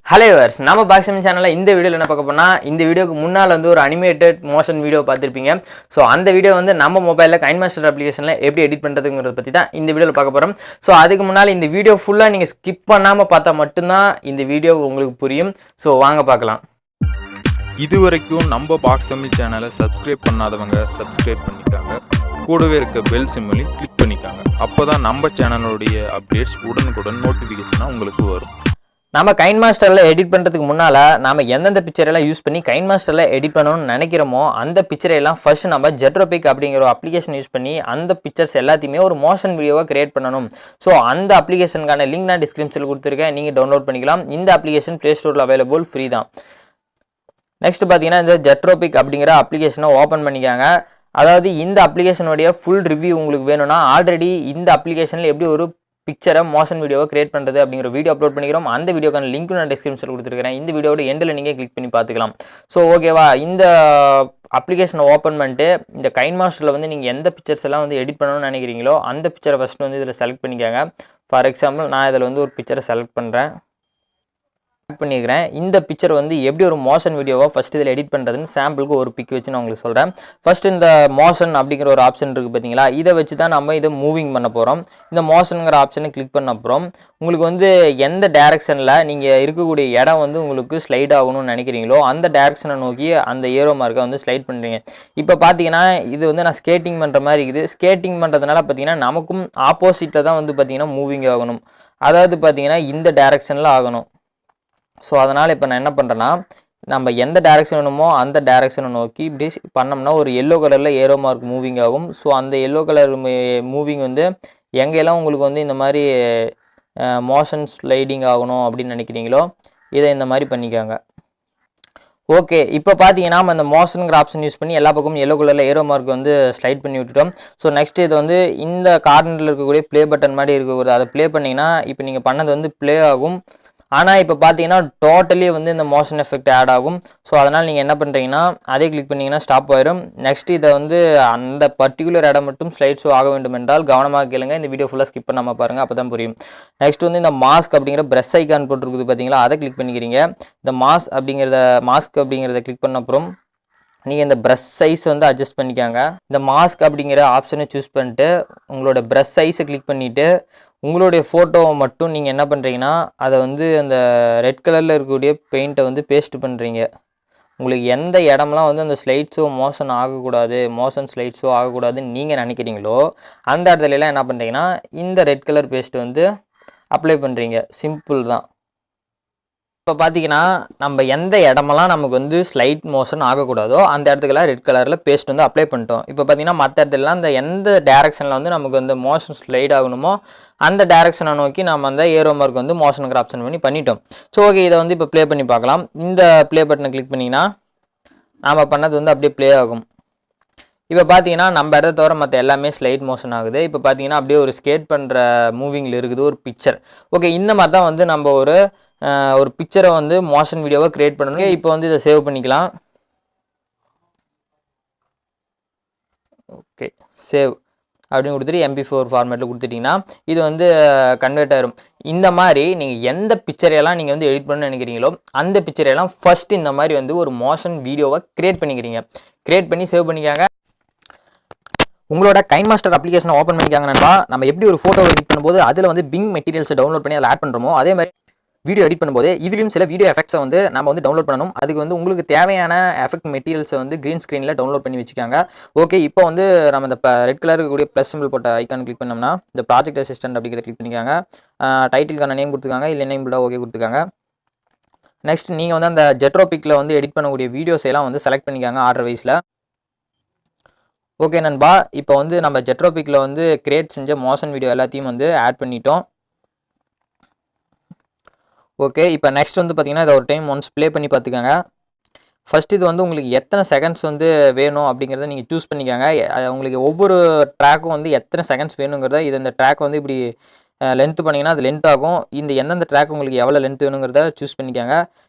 Hello viewers, நம்ம boxing சேனல்ல இந்த வீடியோல என்ன பார்க்க போறோம்னா இந்த வீடியோக்கு முன்னால வந்து ஒரு அனிமேட்டட் மோஷன் வீடியோ பார்த்திருப்பீங்க. சோ அந்த வீடியோ வந்து நம்ம மொபைல்ல கைன்மாஸ்டர் அப்ளிகேஷன்ல எப்படி எடிட் பண்றதுங்கறத பத்தி தான் இந்த வீடியோல பார்க்க போறோம். சோ அதுக்கு முன்னால இந்த வீடியோ ஃபுல்லா நீங்க ஸ்கிப் பண்ணாம பார்த்தா மட்டும் தான் இந்த வீடியோ உங்களுக்கு புரியும். சோ வாங்க பார்க்கலாம். இதுவரைக்கும் நம்ம பாக்ஸ் தமிழ் சேனலை சப்ஸ்கிரைப் பண்ணாதவங்க சப்ஸ்கிரைப் பண்ணிட்டாங்க. கூடவே இருக்க பெல் சிம்பலையும் கிளிக் பண்ணிட்டாங்க. அப்பதான் நம்ம சேனலோடைய அப்டேட்ஸ் உடனுக்குடன் நோட்டிஃபிகேஷனாக உங்களுக்கு வரும். நம்ம கைன்மாஸ்டர்ல எடிட் பண்றதுக்கு முன்னால நாம எந்தெந்த பிக்சர் எல்லாம் யூஸ் பண்ணி கைன்மாஸ்டர்ல எடிட் பண்ணணும்னு நினைக்கிறோமோ அந்த பிக்சரை எல்லாம் ஃபர்ஸ்ட் நம்ம zoetropic அப்படிங்கிற ஒரு அப்ளிகேஷன் யூஸ் பண்ணி அந்த பிக்சர்ஸ் எல்லாத்தையுமே ஒரு மோஷன் வீடியோவா கிரியேட் பண்ணணும். ஸோ அந்த அப்ளிகேஷனுக்கான லிங்க் நான் டிஸ்கிரிப்ஷனில் கொடுத்துருக்கேன், நீங்க டவுன்லோட் பண்ணிக்கலாம். இந்த அப்ளிகேஷன் பிளே ஸ்டோர்ல அவைலபிள், ஃப்ரீ தான். நெக்ஸ்ட் பார்த்தீங்கன்னா இந்த zoetropic அப்படிங்கிற அப்ளிகேஷனை ஓப்பன் பண்ணிக்காங்க. அதாவது இந்த அப்ளிகேஷனுடைய ஃபுல் ரிவ்யூ உங்களுக்கு வேணும்னா ஆல்ரெடி இந்த அப்ளிகேஷனில் எப்படி ஒரு பிக்சரை மோஷன் வீடியோவை கிரியேட் பண்ணுறது அப்படிங்கிற வீடியோ அப்லோட் பண்ணிக்கிறோம். அந்த வீடியோக்கான லிங்க் நான் டிஸ்கிரிப்ஷனில் கொடுத்துருக்கேன். இந்த வீடியோட எண்டில் நீங்கள் கிளிக் பண்ணி பார்த்துக்கலாம். ஸோ ஓகேவா, இந்த அப்ளிகேஷனை ஓப்பன் பண்ணிட்டு இந்த கைன்மாஸ்டரில் வந்து நீங்கள் எந்த பிக்சர்ஸ் எல்லாம் வந்து எடிட் பண்ணணும்னு நினைக்கிறீங்களோ அந்த பிக்சரை ஃபஸ்ட்டு வந்து இதில் செலக்ட் பண்ணிக்காங்க. ஃபார் எக்ஸாம்பிள் நான் இதில் வந்து ஒரு பிக்சரை செலக்ட் பண்ணுறேன், பண்ணிக்கிறேன். இந்த பிக்சர் வந்து எப்படி ஒரு மோஷன் வீடியோவா ஃபர்ஸ்ட் இதில் எடிட் பண்ணுறதுன்னு சாம்பிளுக்கு ஒரு பிக் வச்சு நான் உங்களுக்கு சொல்கிறேன். ஃபர்ஸ்ட் இந்த மோஷன் அப்படிங்கிற ஒரு ஆப்ஷன் இருக்குது பார்த்தீங்களா, இதை வச்சு தான் நம்ம இதை மூவிங் பண்ண போகிறோம். இந்த மோஷனுங்கிற ஆப்ஷனை கிளிக் பண்ண அப்புறம் உங்களுக்கு வந்து எந்த டைரக்ஷனில் நீங்கள் இருக்கக்கூடிய இடம் வந்து உங்களுக்கு ஸ்லைட் ஆகணும்னு நினைக்கிறீங்களோ அந்த டைரக்ஷனை நோக்கி அந்த ஏரோ மார்க்கை வந்து ஸ்லைட் பண்ணுறீங்க. இப்போ பார்த்தீங்கன்னா இது வந்து நான் ஸ்கேட்டிங் பண்ணுற மாதிரி இருக்குது. ஸ்கேட்டிங் பண்ணுறதுனால பார்த்தீங்கன்னா நமக்கும் ஆப்போசிட்டில் தான் வந்து பார்த்தீங்கன்னா மூவிங் ஆகணும். அதாவது பார்த்தீங்கன்னா இந்த டைரக்ஷனில் ஆகணும். ஸோ அதனால் இப்போ நான் என்ன பண்ணுறேன்னா நம்ம எந்த டைரக்ஷன் வேணுமோ அந்த டைரக்ஷனை நோக்கி இப்படி பண்ணோம்னா ஒரு எல்லோ கலரில் ஏரோ மார்க் மூவிங் ஆகும். ஸோ அந்த எல்லோ கலர் மூவிங் வந்து எங்கெல்லாம் உங்களுக்கு வந்து இந்த மாதிரி மோஷன் ஸ்லைடிங் ஆகணும் அப்படின்னு நினைக்கிறீங்களோ இதை இந்த மாதிரி பண்ணிக்காங்க. ஓகே, இப்போ பார்த்தீங்கன்னா நம்ம இந்த மோஷனுங்கிற ஆப்ஷன் யூஸ் பண்ணி எல்லா பக்கமும் எல்லோ கலரில் ஏரோ மார்க் வந்து ஸ்லைட் பண்ணி விட்டுட்டோம். ஸோ நெக்ஸ்ட் இது வந்து இந்த கார்னரில் இருக்கக்கூடிய ப்ளே பட்டன் மாதிரி இருக்கக்கூடிய அதை ப்ளே பண்ணிங்கன்னா இப்போ நீங்கள் பண்ணது வந்து ப்ளே ஆகும். ஆனால் இப்போ பார்த்தீங்கன்னா டோட்டலி வந்து இந்த மோஷன் எஃபெக்ட் ஆட் ஆகும். ஸோ அதனால் நீங்கள் என்ன பண்ணுறீங்கன்னா அதே கிளிக் பண்ணிங்கன்னா ஸ்டாப் ஆயிடும். நெக்ஸ்ட் இதை வந்து அந்த பர்டிகுலர் இடம் மட்டும் ஸ்லைட் ஷோ ஆக வேண்டும் என்றால் கவனமாக கேளுங்க, இந்த வீடியோ ஃபுல்லாக ஸ்கிப் பண்ணாமல் பாருங்கள், அப்போ தான் புரியும். நெக்ஸ்ட் வந்து இந்த மாஸ்க் அப்படிங்கிற ப்ரெஷ் ஐக்கான் போட்டுருக்குது பார்த்தீங்களா, அதை கிளிக் பண்ணிக்கிறீங்க. இந்த மாஸ்க் அப்படிங்கிறத கிளிக் பண்ண அப்புறம் நீங்கள் இந்த ப்ரஷ் சைஸ் வந்து அட்ஜஸ்ட் பண்ணிக்காங்க. இந்த மாஸ்க் அப்படிங்கிற ஆப்ஷனை சூஸ் பண்ணிட்டு உங்களோட ப்ரஷ் சைஸை கிளிக் பண்ணிவிட்டு உங்களுடைய ஃபோட்டோவை மட்டும் நீங்கள் என்ன பண்ணுறீங்கன்னா அதை வந்து அந்த ரெட் கலரில் இருக்கக்கூடிய பெயிண்ட்டை வந்து பேஸ்ட் பண்ணுறீங்க. உங்களுக்கு எந்த இடம்லாம் வந்து அந்த slide show motion slide show ஆகக்கூடாதுன்னு நீங்கள் நினைக்கிறீங்களோ அந்த இடத்துலலாம் என்ன பண்ணுறீங்கன்னா இந்த ரெட் கலர் பேஸ்ட் வந்து அப்ளை பண்ணுறீங்க. சிம்பிள் தான். இப்போ பார்த்தீங்கன்னா நம்ம எந்த இடமெல்லாம் நமக்கு வந்து ஸ்லைட் மோஷன் ஆகக்கூடாதோ அந்த இடத்துக்கெல்லாம் ரெட் கலரில் பேஸ்ட் வந்து அப்ளை பண்ணிட்டோம். இப்போ பார்த்தீங்கன்னா மற்ற இடத்துலலாம் அந்த எந்த டேரக்ஷனில் வந்து நமக்கு வந்து மோஷன் ஸ்லைட் ஆகணுமோ அந்த டேரக்ஷனை நோக்கி நம்ம அந்த ஏரோ மார்க் வந்து மோஷனுங்கிற ஆப்ஷன் பண்ணிட்டோம். ஸோ ஓகே, இதை வந்து இப்போ ப்ளே பண்ணி பார்க்கலாம். இந்த ப்ளே பட்டனை கிளிக் பண்ணிங்கன்னா நாம் பண்ணது வந்து அப்படியே ப்ளே ஆகும். இப்போ பார்த்தீங்கன்னா நம்ம இடத்த தவிர மற்ற எல்லாமே ஸ்லைட் மோஷன் ஆகுது. இப்போ பார்த்தீங்கன்னா அப்படியே ஒரு ஸ்கேட் பண்ணுற மூவிங்கில் இருக்குது ஒரு பிக்சர். ஓகே, இந்த மாதிரி தான் வந்து நம்ம ஒரு பிக்சரை வந்து மோஷன் வீடியோவை கிரியேட் பண்ணணும். இப்போ வந்து இதை சேவ் பண்ணிக்கலாம். ஓகே, சேவ் அப்படின்னு கொடுத்துட்டு MP4 ஃபார்மேட்டில் கொடுத்துட்டிங்கன்னா இது வந்து கன்வெர்ட் ஆயிரும். இந்த மாதிரி நீங்கள் எந்த பிக்சரையெல்லாம் நீங்கள் வந்து எடிட் பண்ண நினைக்கிறீங்களோ அந்த பிக்சரையெல்லாம் ஃபர்ஸ்ட் இந்த மாதிரி வந்து ஒரு மோஷன் வீடியோவை கிரியேட் பண்ணிக்கிறீங்க. கிரியேட் பண்ணி சேவ் பண்ணிக்காங்க. உங்களோட கைன்மாஸ்டர் அப்ளிகேஷனை ஓப்பன் பண்ணிக்காங்கன்னா நம்ம எப்படி ஒரு ஃபோட்டோ எடிட் பண்ணும்போது அதில் வந்து பிங் மெட்டீரியல்ஸை டவுன்லோட் பண்ணி அதில் ஆட் பண்ணுறோமோ அதே மாதிரி வீடியோ எடிட் பண்ணும்போது இதுலேயும் சில வீடியோ எஃபெக்ட்ஸை வந்து நம்ம வந்து டவுன்லோட் பண்ணணும். அதுக்கு வந்து உங்களுக்கு தேவையான எஃபெக்ட் மெட்டீரியல்ஸை வந்து க்ரீன் ஸ்க்ரீனில் டவுன்லோட் பண்ணி வச்சுக்காங்க. ஓகே, இப்போ வந்து நம்ம இந்த ரெட் கலர் இருக்கக்கூடிய ப்ளஸ் சிம்பிள் போட்ட ஐக்கான் கிளிக் பண்ணோம்னா இந்த ப்ராஜெக்ட் அசிஸ்டன்ட் அப்படிங்கிறத கிளிக் பண்ணிக்காங்க. டைட்டிலுக்கான நேம் கொடுத்துருக்காங்க, இல்லை நேம் கூட ஓகே கொடுத்துருக்காங்க. நெக்ஸ்ட் நீங்கள் வந்து அந்த zoetropic வந்து எடிட் பண்ணக்கூடிய வீடியோஸ் எல்லாம் வந்து செலக்ட் பண்ணிக்காங்க ஆர்டர் வைஸில். ஓகே நண்பா, இப்போ வந்து நம்ம zoetropic வந்து கிரியேட் செஞ்ச மோஷன் வீடியோ எல்லாத்தையும் வந்து ஆட் பண்ணிட்டோம். ஓகே, இப்போ நெக்ஸ்ட் வந்து பார்த்தீங்கன்னா இதை ஒரு டைம் ஒன்ஸ் ப்ளே பண்ணி பார்த்துக்கோங்க. ஃபர்ஸ்ட் இது வந்து உங்களுக்கு எத்தனை செகண்ட்ஸ் வந்து வேணும் அப்படிங்கிறத நீங்கள் சூஸ் பண்ணிக்கோங்க. உங்களுக்கு ஒவ்வொரு ட்ராக்கும் வந்து எத்தனை செகண்ட்ஸ் வேணுங்கிறத இந்த ட்ராக் வந்து இப்படி லென்த் பண்ணிங்கன்னா அது லென்த் ஆகும். இந்த எந்தெந்த ட்ராக் உங்களுக்கு எவ்வளோ லென்த் வேணுங்கிறத சூஸ் பண்ணிக்கோங்க.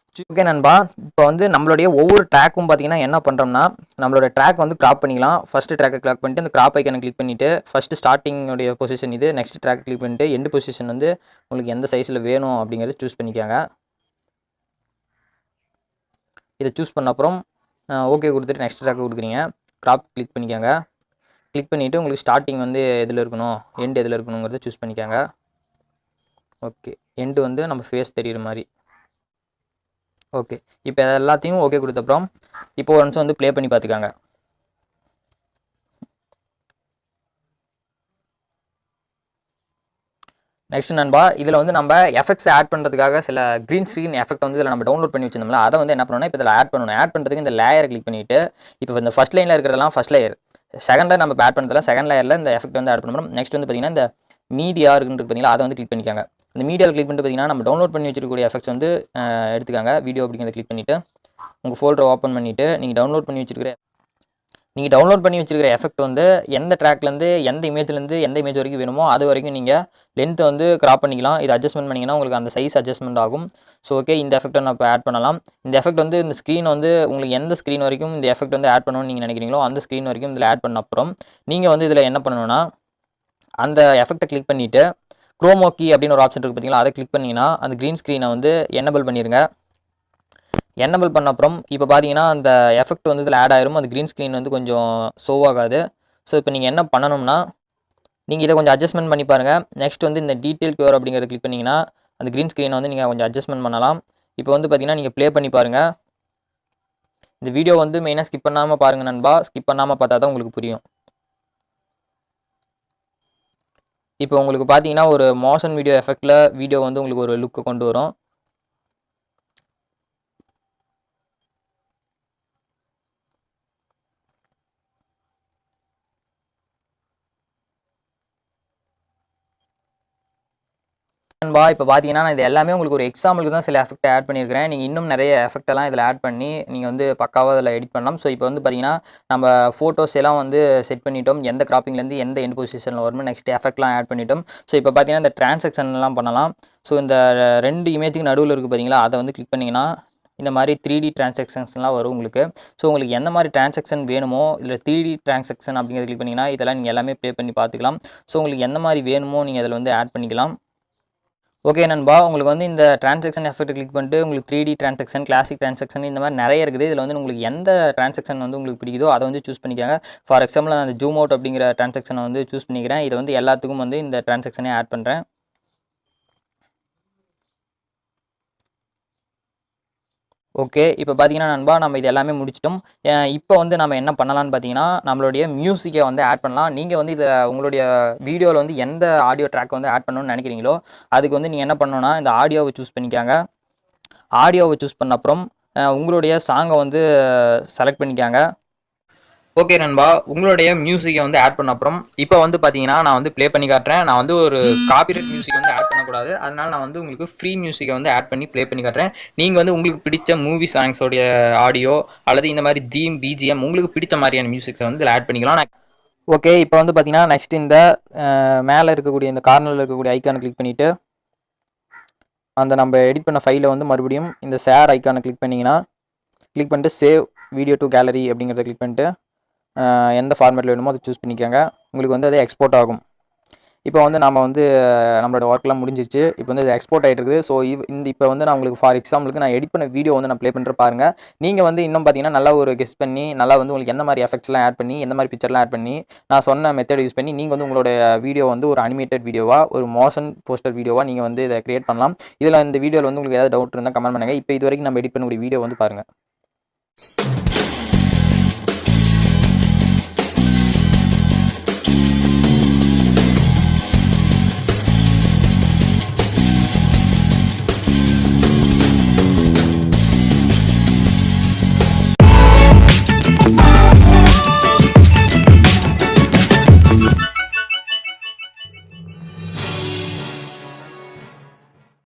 ஓகே நண்பா, இப்போ வந்து நம்மளுடைய ஒவ்வொரு ட்ராக்கும் பார்த்தீங்கன்னா என்ன பண்ணுறோம்னா நம்மளோட ட்ராக் வந்து கிராப் பண்ணிக்கலாம். ஃபர்ஸ்ட் ட்ராக்கை கிளிக் பண்ணிட்டு அந்த கிராப் ஐக்கனை கிளிக் பண்ணிவிட்டு ஃபஸ்ட்டு ஸ்டார்டிங்கோடைய பொசிஷன் இது, நெக்ஸ்ட் ட்ராக் கிளிக் பண்ணிட்டு எண்டு பொசிஷன் வந்து உங்களுக்கு எந்த சைஸில் வேணும் அப்படிங்கிறத சூஸ் பண்ணிக்கோங்க. இதை சூஸ் பண்ண அப்புறம் ஓகே கொடுத்துட்டு நெக்ஸ்ட் ட்ராக் கொடுக்குறீங்க. கிராப் கிளிக் பண்ணிக்கோங்க. கிளிக் பண்ணிவிட்டு உங்களுக்கு ஸ்டார்டிங் வந்து எதில் இருக்கணும், எண்ட் எதில் இருக்கணுங்கிறத சூஸ் பண்ணிக்கோங்க. ஓகே, எண்டு வந்து நம்ம ஃபேஸ் தெரிகிற மாதிரி. ஓகே, இப்போ எல்லாத்தையும் ஓகே கொடுத்தப்புறம் இப்போ ஒரு நிமிஷம் வந்து ப்ளே பண்ணி பார்த்துக்காங்க. நெக்ஸ்ட் நண்பா, இதில் வந்து நம்ம எஃபெக்ட்ஸ் ஆட் பண்ணுறதுக்காக சில க்ரீன் ஸ்க்ரீன் எஃபெக்ட் வந்து இதில் நம்ம டவுன்லோட் பண்ணி வச்சிருந்தோம்ல, அதை வந்து என்ன பண்ணணும்னா இப்போ இதில் ஆட் பண்ணணும். ஆட் பண்ணுறதுக்கு இந்த லேயரை கிளிக் பண்ணிவிட்டு இப்போ இந்த ஃபஸ்ட் லைனில் இருக்கிறதெல்லாம் ஃபஸ்ட் லேயர், செகண்டில் நம்ம ஆட் பண்ணுறதுலாம் செகண்ட் லேயரில் இந்த எஃபெக்ட் வந்து ஆட் பண்ணணும். நெக்ஸ்ட் வந்து பார்த்தீங்கன்னா இந்த மீடியா இருக்குன்னு பார்த்தீங்களா, அதை வந்து கிளிக் பண்ணிக்காங்க. இந்த மீடியாவில் கிளிக் பண்ணிட்டு பார்த்தீங்கன்னா நம்ம டவுன்லோட் பண்ணி வச்சிருக்கக்கூடிய எஃபெக்ட்ஸ் வந்து எடுத்துக்காங்க. வீடியோ அப்படிங்கிறத கிளிக் பண்ணிவிட்டு உங்கள் ஃபோல்டரை ஓப்பன் பண்ணிவிட்டு நீங்கள் டவுன்லோட் பண்ணி வச்சிருக்கிற எஃபெக்ட் வந்து எந்த ட்ராக்லேருந்து எந்த இமேஜ்லேருந்து எந்த இமேஜ் வரைக்கும் வேணுமோ அது வரைக்கும் நீங்கள் லென்த்தை வந்து கிராப் பண்ணிக்கலாம். இது அட்ஜஸ்ட்மெண்ட் பண்ணிங்கன்னா உங்களுக்கு அந்த சைஸ் அட்ஜஸ்ட்மெண்ட் ஆகும். ஸோ ஓகே, இந்த எஃபெக்ட்டை நான் இப்போ ஆட் பண்ணலாம். இந்த எஃபெக்ட் வந்து இந்த ஸ்க்ரீன் வந்து உங்களுக்கு எந்த ஸ்க்ரீன் வரைக்கும் இந்த எஃபெக்ட் வந்து ஆட் பண்ணணும்னு நீங்கள் நினைக்கிறீங்களோ அந்த ஸ்க்ரீன் வரைக்கும் இதில் ஆட் பண்ண அப்புறம் நீங்கள் வந்து இதில் என்ன பண்ணணும்னா அந்த எஃபெக்ட்டை கிளிக் பண்ணிவிட்டு குரோமோ கீ அப்படின்னு ஒரு ஆப்ஷன் இருக்குது பார்த்தீங்களா, அதை கிளிக் பண்ணிங்கன்னா அந்த க்ரீன் ஸ்க்ரீனை வந்து எனேபிள் பண்ணிடுங்க. எனேபிள் பண்ண அப்புறம் இப்போ பார்த்தீங்கன்னா அந்த எஃபெக்ட் வந்து இதில் ஆட் ஆயிரும். அந்த க்ரீன் ஸ்க்ரீன் வந்து கொஞ்சம் ஷோ ஆகாது. ஸோ இப்போ நீங்கள் என்ன பண்ணணும்னா நீங்கள் இதை கொஞ்சம் அட்ஜஸ்ட்மெண்ட் பண்ணி பாருங்கள். நெக்ஸ்ட் வந்து இந்த டீட்டெயில் கியூர் அப்படிங்கிறத கிளிக் பண்ணிங்கன்னா அந்த க்ரீன் ஸ்க்ரீனை வந்து நீங்கள் கொஞ்சம் அட்ஜஸ்ட்மெண்ட் பண்ணலாம். இப்போ வந்து பார்த்தீங்கன்னா நீங்கள் ப்ளே பண்ணி பாருங்கள். இந்த வீடியோ வந்து மெயினாக ஸ்கிப் பண்ணாமல் பாருங்கள் நண்பா. ஸ்கிப் பண்ணாமல் பார்த்தா தான் உங்களுக்கு புரியும். இப்போ உங்களுக்கு பார்த்தீங்கன்னா ஒரு மோஷன் வீடியோ எஃபெக்டில் வீடியோ வந்து உங்களுக்கு ஒரு லுக்கை கொண்டு வரும். நண்பா, இப்போ பார்த்தீங்கன்னா நான் இது எல்லாமே உங்களுக்கு ஒரு எக்ஸாம்பிளுக்கு தான் சில எஃபெக்ட் ஆட் பண்ணியிருக்கிறேன். நீங்கள் இன்னும் நிறைய எஃபெக்டெல்லாம் இதில் ஆட் பண்ணி நீங்கள் வந்து பக்காவாக இதில் எடிட் பண்ணலாம். ஸோ இப்போ வந்து பார்த்தீங்கன்னா நம்ம ஃபோட்டோஸ் எல்லாம் வந்து செட் பண்ணிட்டோம். எந்த கிராப்பிங்லேருந்து எந்த எண்ட் பொசிஷனில் வரணும், நெக்ஸ்ட் எஃபெக்ட்லாம் ஆட் பண்ணிட்டோம். ஸோ இப்போ பார்த்தீங்கன்னா இந்த டிரான்சாக்ஷன்லாம் பண்ணலாம். ஸோ இந்த 2 இமேஜுக்கு நடுவில் இருக்குது பார்த்தீங்களா, அதை வந்து கிளிக் பண்ணிங்கன்னா இந்த மாதிரி 3D டிரான்சாக்ஷன்ஸ்லாம் வரும் உங்களுக்கு. ஸோ உங்களுக்கு எந்த மாதிரி டிரான்சாக்ஷன் வேணுமோ இதில் 3D டிரான்சாக்ஷன் அப்படிங்கிறத கிளிக் பண்ணிங்கன்னா இதெல்லாம் நீங்கள் எல்லாமே ப்ளே பண்ணி பார்த்துக்கலாம். ஸோ உங்களுக்கு எந்த மாதிரி வேணுமோ நீங்கள் அதில் வந்து ஆட் பண்ணிக்கலாம். ஓகே நண்பா, உங்களுக்கு வந்து இந்த டிரான்சாக்ஷன் எஃபெக்ட் கிளிக் பண்ணிட்டு உங்களுக்கு 3D டிரான்சாக்ஷன், கிளாசிக் டிரான்சாக்ஷன் இந்த மாதிரி நிறைய இருக்குது. இதில் வந்து உங்களுக்கு எந்த டிரான்சாக்ஷன் வந்து உங்களுக்கு பிடிக்குதோ அதை வந்து சூஸ் பண்ணிக்கோங்க. ஃபார் எக்ஸாம்பிள் நான் அந்த ஜூம் அவுட் அப்படிங்கிற டிரான்சாக்ஷனை வந்து சூஸ் பண்ணிக்கிறேன். இதை வந்து எல்லாத்துக்கும் வந்து இந்த டிரான்சாக்ஷனே ஆட் பண்ணுறேன். ஓகே, இப்போ பார்த்தீங்கன்னா நண்பா நம்ம இது எல்லாமே முடிச்சிட்டோம். இப்போ வந்து நம்ம என்ன பண்ணலான்னு பார்த்தீங்கன்னா நம்மளுடைய மியூசிக்கை வந்து ஆட் பண்ணலாம். நீங்கள் வந்து இதில் உங்களுடைய வீடியோவில் வந்து எந்த ஆடியோ ட்ராக் வந்து ஆட் பண்ணணும்னு நினைக்கிறீங்களோ அதுக்கு வந்து நீங்கள் என்ன பண்ணணும்னா இந்த ஆடியோவை சூஸ் பண்ணிக்காங்க. ஆடியோவை சூஸ் பண்ண அப்புறம் உங்களுடைய சாங்கை வந்து செலக்ட் பண்ணிக்காங்க. ஓகே நண்பா, உங்களுடைய மியூசிக்கை வந்து ஆட் பண்ண அப்புறம் இப்போ வந்து பார்த்தீங்கன்னா நான் வந்து ப்ளே பண்ணி காட்டுறேன். நான் வந்து ஒரு காப்பிரைட் மியூசிக் வந்து ஆட் பண்ணக்கூடாது. அதனால் நான் வந்து உங்களுக்கு ஃப்ரீ மியூசிக்கை வந்து ஆட் பண்ணி ப்ளே பண்ணி காட்டுறேன். நீங்கள் வந்து உங்களுக்கு பிடிச்ச மூவி சாங்ஸோடைய ஆடியோ அல்லது இந்த மாதிரி தீம், பிஜிஎம் உங்களுக்கு பிடிச்ச மாதிரியான மியூசிக்ஸை வந்து இதில் ஆட் பண்ணிக்கலாம். ஓகே, இப்போ வந்து பார்த்தீங்கன்னா நெக்ஸ்ட் இந்த மேலே இருக்கக்கூடிய இந்த கார்னரில் இருக்கக்கூடிய ஐக்கானை கிளிக் பண்ணிவிட்டு அந்த நம்ம எடிட் பண்ண ஃபைலை வந்து மறுபடியும் இந்த ஷேர் ஐக்கானை கிளிக் பண்ணிட்டு சேவ் வீடியோ டு கேலரி அப்படிங்கிறத கிளிக் பண்ணிட்டு எந்த ஃபார்மேட்டில் வேணுமோ அதை சூஸ் பண்ணிக்கோங்க. உங்களுக்கு வந்து அது எக்ஸ்போர்ட் ஆகும். இப்போ வந்து நம்ம வந்து நம்மளோட ஒர்க்லாம் முடிஞ்சிச்சு. இப்போ வந்து இது எக்ஸ்போர்ட் ஆகிட்டு இருக்குது. ஸோ இப்போ வந்து நான் உங்களுக்கு ஃபார் எக்ஸாம்பிளுக்கு நான் எடிட் பண்ண வீடியோ வந்து நான் ப்ளே பண்ணுற பாருங்கள். நீங்கள் வந்து இன்னும் பார்த்தீங்கன்னா நல்லா ஒரு கெஸ் பண்ணி நல்லா வந்து உங்களுக்கு எந்த மாதிரி எஃபெக்ட்ஸ்லாம் ஆட் பண்ணி எந்த மாதிரி பிக்சர்லாம் ஆட் பண்ணி நான் சொன்ன மெத்தட் யூஸ் பண்ணி நீங்கள் வந்து உங்களோட வீடியோ வந்து ஒரு அனிமேட்டட் வீடியோவாக ஒரு மோஷன் போஸ்டர் வீடியோவாக நீங்கள் வந்து இதை கிரியேட் பண்ணலாம். இதில் இந்த வீடியோவில் வந்து உங்களுக்கு ஏதாவது டவுட் இருந்தால் கமெண்ட் பண்ணுங்கள். இப்போ இது வரைக்கும் நம்ம எடிட் பண்ணக்கூடிய வீடியோ வந்து பாருங்கள்.